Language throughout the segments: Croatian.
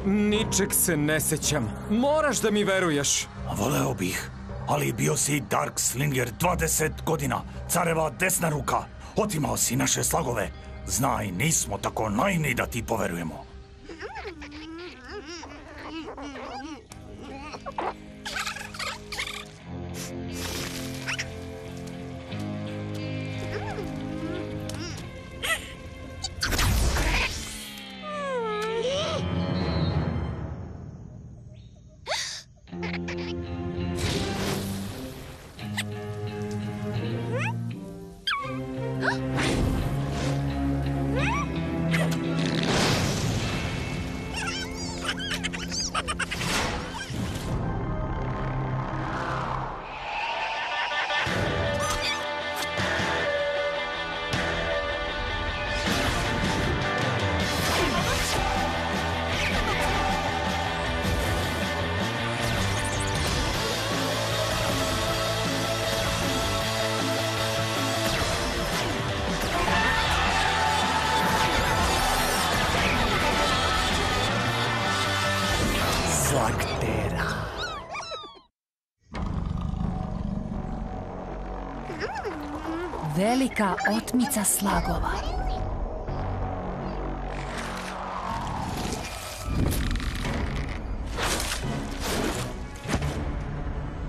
Ničeg se ne sećam. Moraš da mi veruješ. Voleo bih, ali bio si Dark Slinger 20 godina, careva desna ruka. Otimao si naše slagove. Znaj, nismo tako naivni da ti poverujemo. Velika otmica slagova.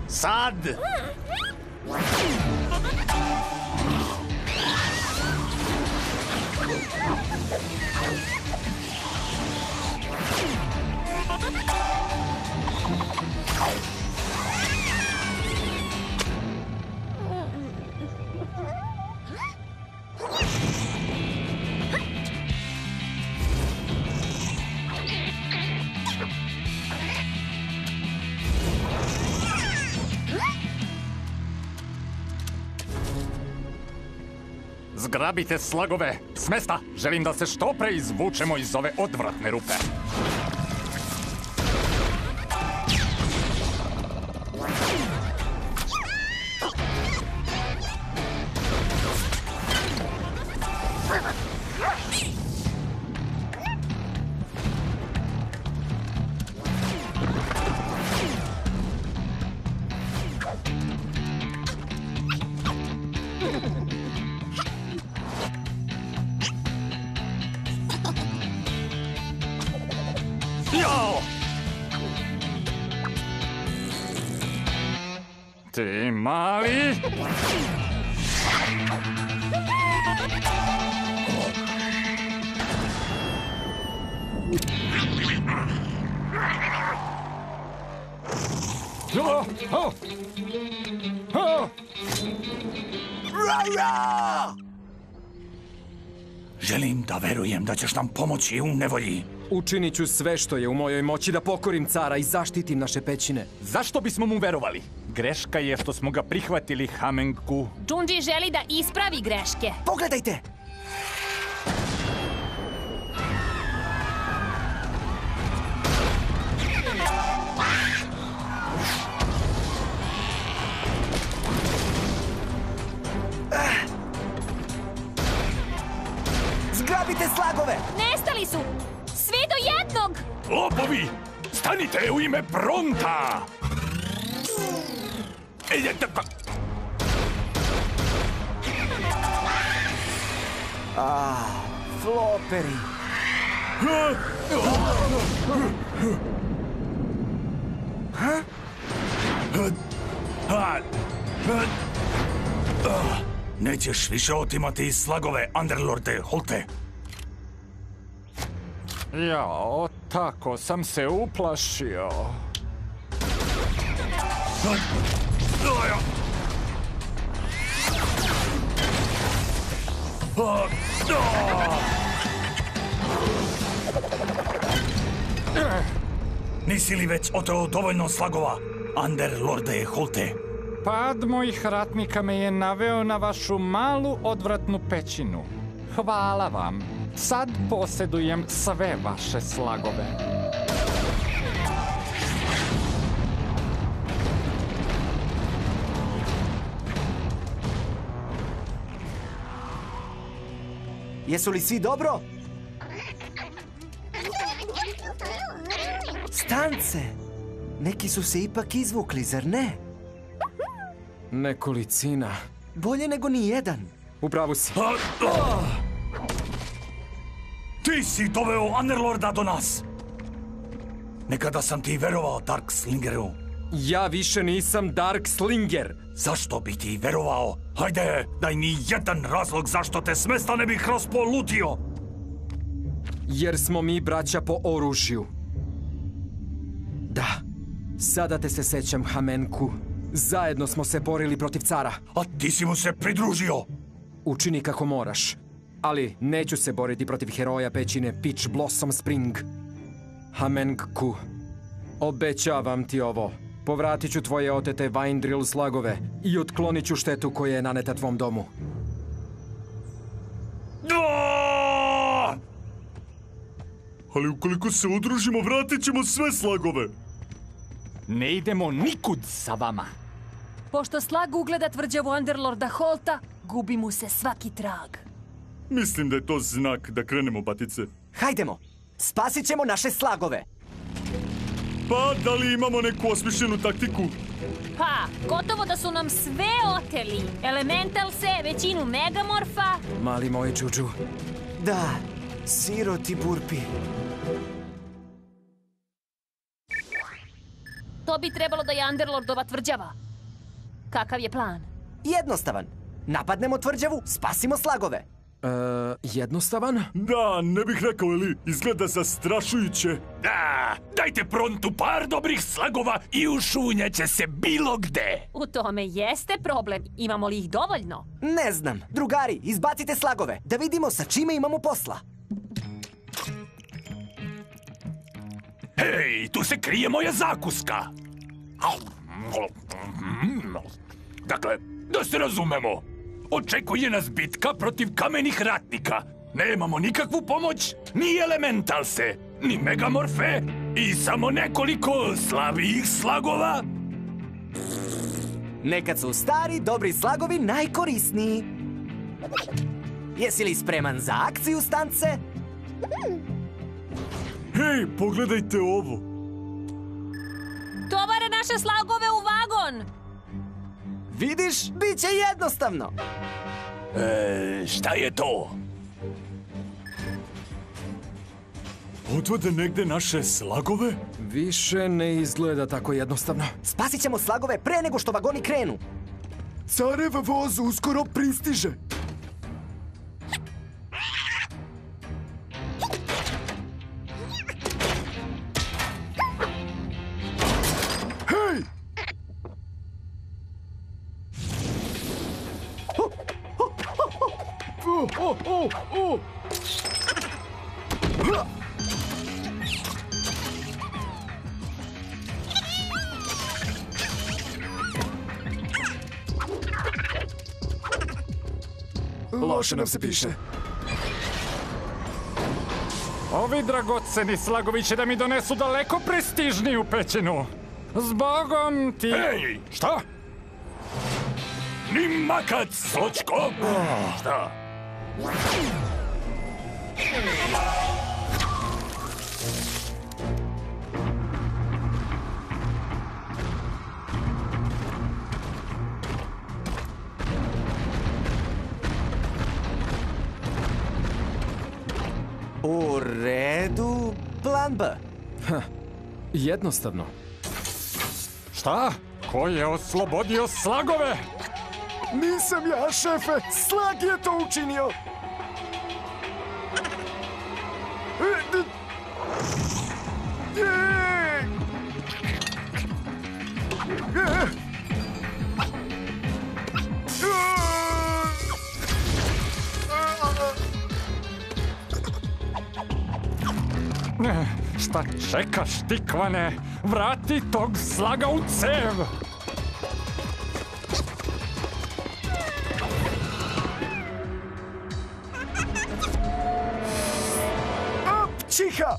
Sad! Zgrabite slagove s mesta. Želim da se što pre izvučemo iz ove odvratne rupe. Ti mali... Želim da verujem da ćeš nam pomoći u nevolji. Učinit ću sve što je u mojoj moći da pokorim cara i zaštitim naše pećine. Zašto bismo mu verovali? Greška je što smo ga prihvatili, Hamenku. Džundži želi da ispravi greške. Pogledajte! Zgrabite slagove! Nestali su! Svi do jednog! Lopovi! Stanite u ime Bronta! Floperi! Nećeš više otimati slagove, Underlorde Holte. Jao, tako sam se uplašio. Nisi li već oteo dovoljno slagova, Underlorde Holte? Pad mojih ratnika me je naveo na vašu malu odvratnu pećinu. Hvala vam. Sad posjedujem sve vaše slagove. Jesu li svi dobro? Stance! Neki su se ipak izvukli, zar ne? Nekolicina. Bolje nego ni jedan. Upravo si. Ti si doveo Underlorda do nas! Nekada sam ti verovao, Dark Slingeru. Ja više nisam Dark Slinger. Zašto bi ti verovao? Hajde, daj mi jedan razlog zašto te s mesta ne bih raspolutio! Jer smo mi braća po oružju. Da, sada te se sećam, Hamenku. Zajedno smo se borili protiv cara. A ti si mu se pridružio! Učini kako moraš. Ali neću se boriti protiv heroja pećine Peach Blossom Spring. Hamenku, obećavam ti ovo. Povratit ću tvoje otete Vine-Drill slagove i otklonit ću štetu koja je naneta tvom domu. Ali ukoliko se udružimo, vratit ćemo sve slagove. Ne idemo nikud sa vama. Pošto slag ugleda tvrđavu Underlorda Holta, gubi mu se svaki trag. Mislim da je to znak da krenemo, batice. Hajdemo! Spasit ćemo naše slagove! Pa, da li imamo neku osmišljenu taktiku? Pa, gotovo da su nam sve oteli. Elementalse, većinu Megamorfa. Mali moj Džuđu. Da, siroti burpi. To bi trebalo da je Underlordova tvrđava. Kakav je plan? Jednostavan. Napadnemo tvrđavu, spasimo slagove. Jednostavan? Da, ne bih rekao, Eli. Izgleda zastrašujuće. Da, dajte prontu par dobrih slagova i ušunjaće se bilo gde. U tome jeste problem. Imamo li ih dovoljno? Ne znam. Drugari, izbacite slagove, da vidimo sa čime imamo posla. Hej, tu se krije moja zakuska. Dakle, da se razumemo. Očekuje nas bitka protiv kamenih ratnika. Nemamo nikakvu pomoć, ni elementalse, ni megamorfe i samo nekoliko slabijih slagova. Nekad su stari, dobri slagovi najkorisniji. Jesi li spreman za akciju, Stance? Hej, pogledajte ovo. Tovare naše slagove u vagon! Vidiš, bit će jednostavno. Šta je to? Odvode negde naše slagove? Više ne izgleda tako jednostavno. Spasit ćemo slagove pre nego što vagoni krenu. Carev voz uskoro pristiže. Hej! Loše nam se piše. Ovi dragoceni slagovi će da mi donesu daleko prestižniju pećinu. Zbogom ti... Ej, šta? Ni makac, sočko? Šta? U redu, plan B. Jednostavno. Šta? Ko je oslobodio slagove? Nisam ja, šefe! Slag je to učinio! Šta čekaš, tikvane? Vrati tog slaga u cev! Čiha!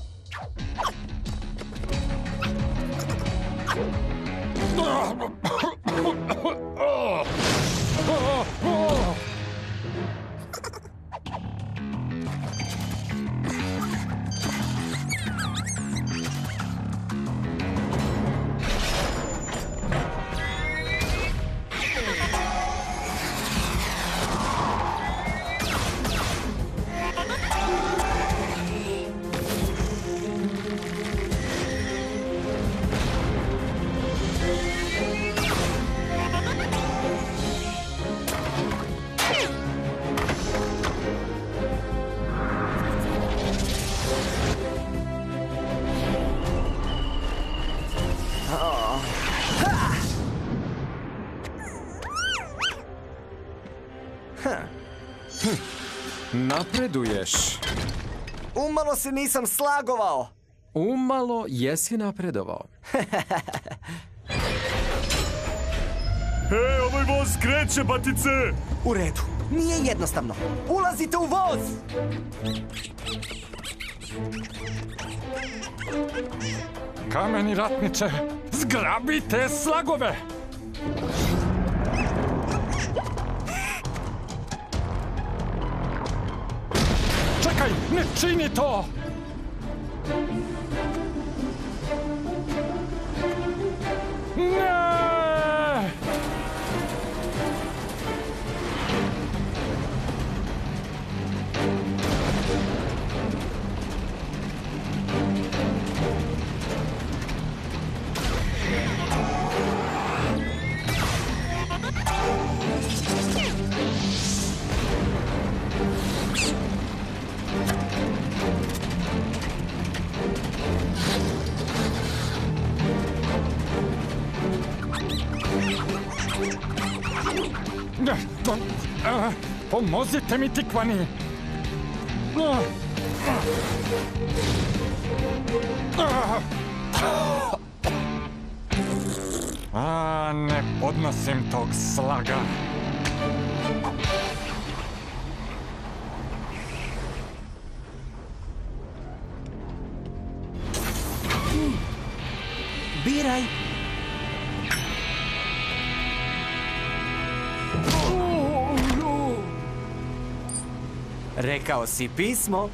Napreduješ. Umalo se nisam slagovao. Umalo jesi napredovao. Ovaj voz kreće, batice! U redu, nije jednostavno. Ulazite u voz! Kameni ratniče, zgrabite slagove! Čekaj, ne čini to! Ne! Pomozite mi, tikvani! Ne podnosim tog slaga. Biraj! Rekao si pismo.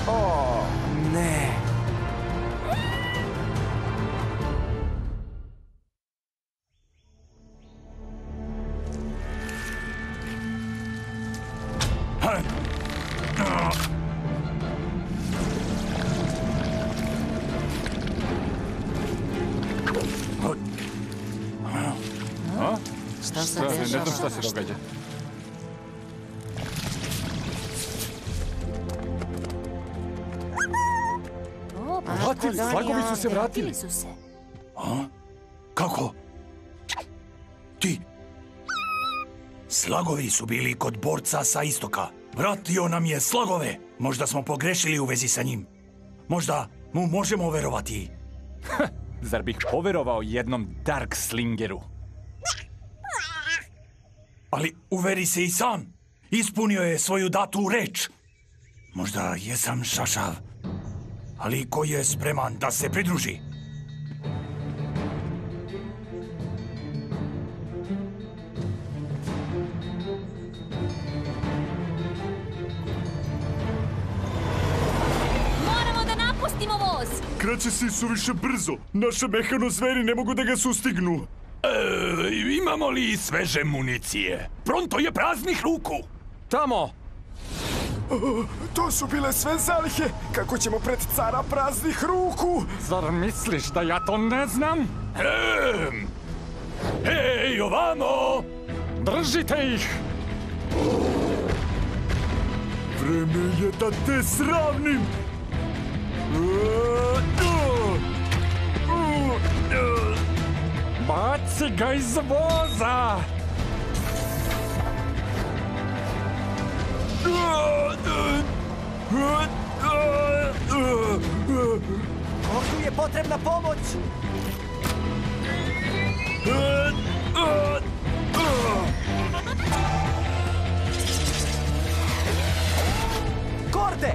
O, ne. Ne znam šta se događa. Vratili, slagovi su se vratili. Kako? Ti? Slagovi su bili kod borca sa istoka. Vratio nam je slagove. Možda smo pogrešili u vezi sa njim. Možda mu možemo verovati. Zar bih poverovao jednom Darkslingeru? Ali uveri se i sam. Ispunio je svoju datu reč. Možda jesam šašav, ali ko je spreman da se pridruži? Moramo da napustimo voz! Kreće se suviše brzo. Naše mehano zveri ne mogu da ga sustignu. Imamo li sveže municije? Pronto je praznih ruku! Tamo! To su bile sve zalihe. Kako ćemo pred cara praznih ruku? Zar misliš da ja to ne znam? Hej, ovamo! Držite ih! Vreme je da te sravnim. Baci ga iz voza! Ovdje je potrebna pomoć! Korde,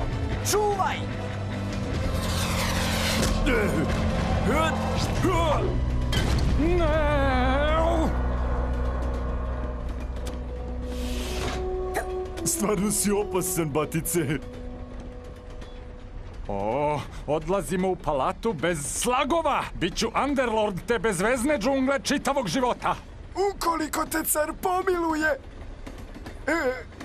čuvaj! Stvarno si opasan, batice. Odlazimo u palatu bez slagova! Biću Underlord te bezvezne džungle čitavog života! Ukoliko te car pomiluje!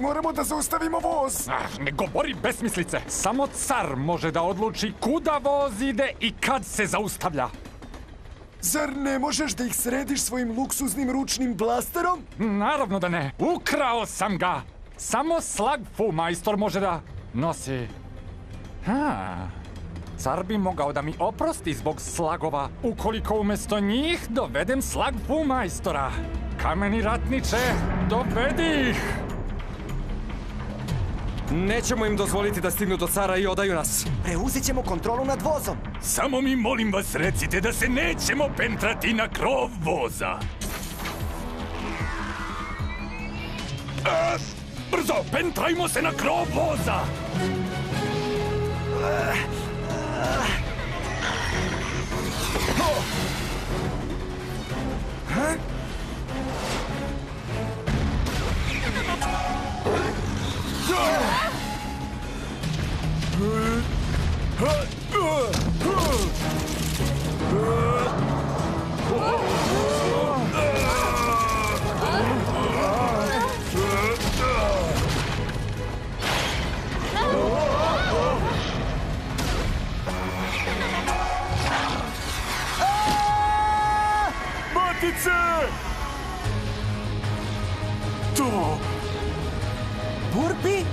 Moramo da zaustavimo voz! Ne govori besmislice! Samo car može da odluči kuda voz ide i kad se zaustavlja! Zar ne možeš da ih središ svojim luksuznim ručnim blasterom? Naravno da ne! Ukrao sam ga! Samo Slagfu majstor može da nosi Car bi mogao da mi oprosti zbog slagova ukoliko umjesto njih dovedem slag Fumajstora. Kameni ratniče, dovedi ih! Nećemo im dozvoliti da stignu do cara i odaju nas. Preuzet ćemo kontrolu nad vozom. Samo mi molim vas recite da se nećemo pentrati na krov voza. Brzo, pentrajmo se na krov voza! To! Burpi?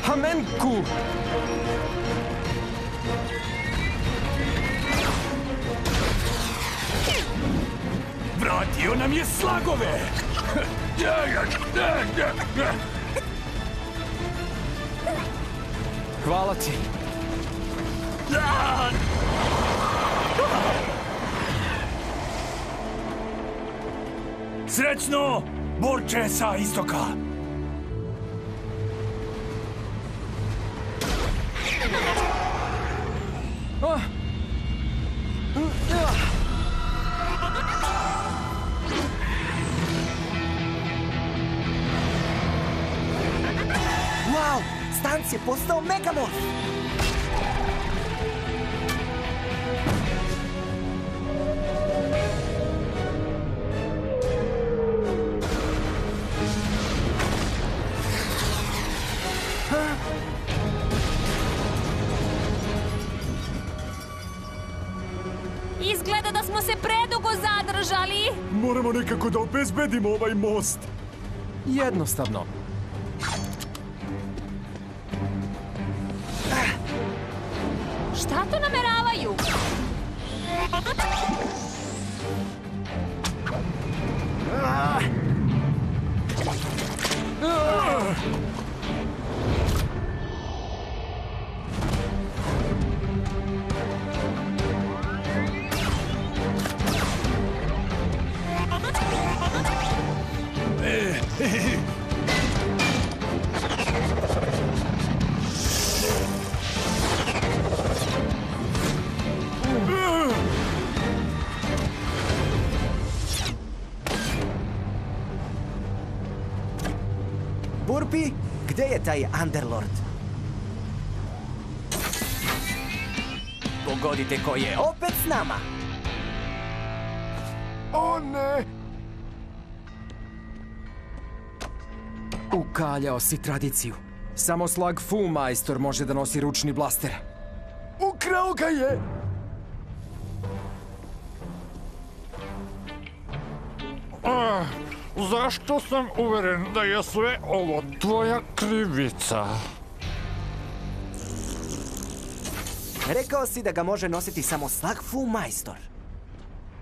Hamenku! Vratio nam je slagove! Hvala ti. Srećno, borče sa istoka! Wow! Stanc je postao Megamorf! Izgleda da smo se predugo zadržali. Moramo nekako da obezbedimo ovaj most. Jednostavno. Šta to nameravaju? Burpi, gde je taj Underlord? Pogodite ko je opet s nama. O ne! Ukaljao si tradiciju. Samo slag Fumajstor može da nosi ručni blaster. Ukrao ga je! Zašto sam uveren da je sve ovo tvoja krivica? Rekao si da ga može nositi samo slag Fumajstor.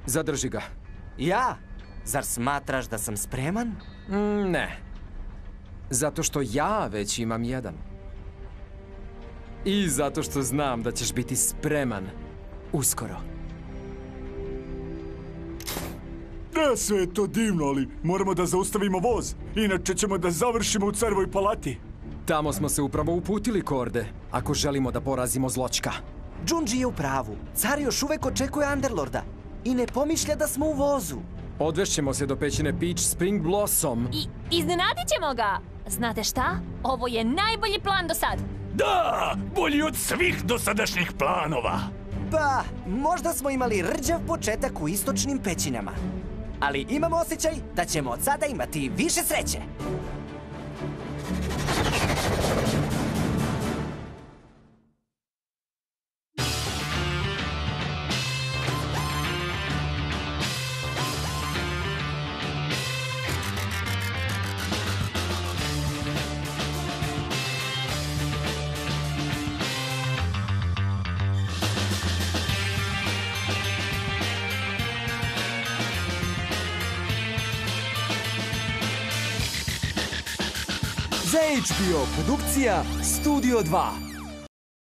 Zadrži ga. Ja? Zar smatraš da sam spreman? Ne. Zato što ja već imam jedan. I zato što znam da ćeš biti spreman uskoro. Da, sve je to divno, ali moramo da zaustavimo voz. Inače ćemo da završimo u Carovoj palati. Tamo smo se upravo uputili, Korde, ako želimo da porazimo zločka. Džundži je u pravu. Car još uvek očekuje Underlorda. I ne pomišlja da smo u vozu. Odvešćemo se do pećine Peach Spring Blossom. I iznenadit ćemo ga. Znate šta? Ovo je najbolji plan do sad. Da, bolji od svih dosadašnjih planova. Pa, možda smo imali rđav početak u istočnim pećinama. Ali imam osjećaj da ćemo od sada imati više sreće. Za HBO produkcija Studio 2.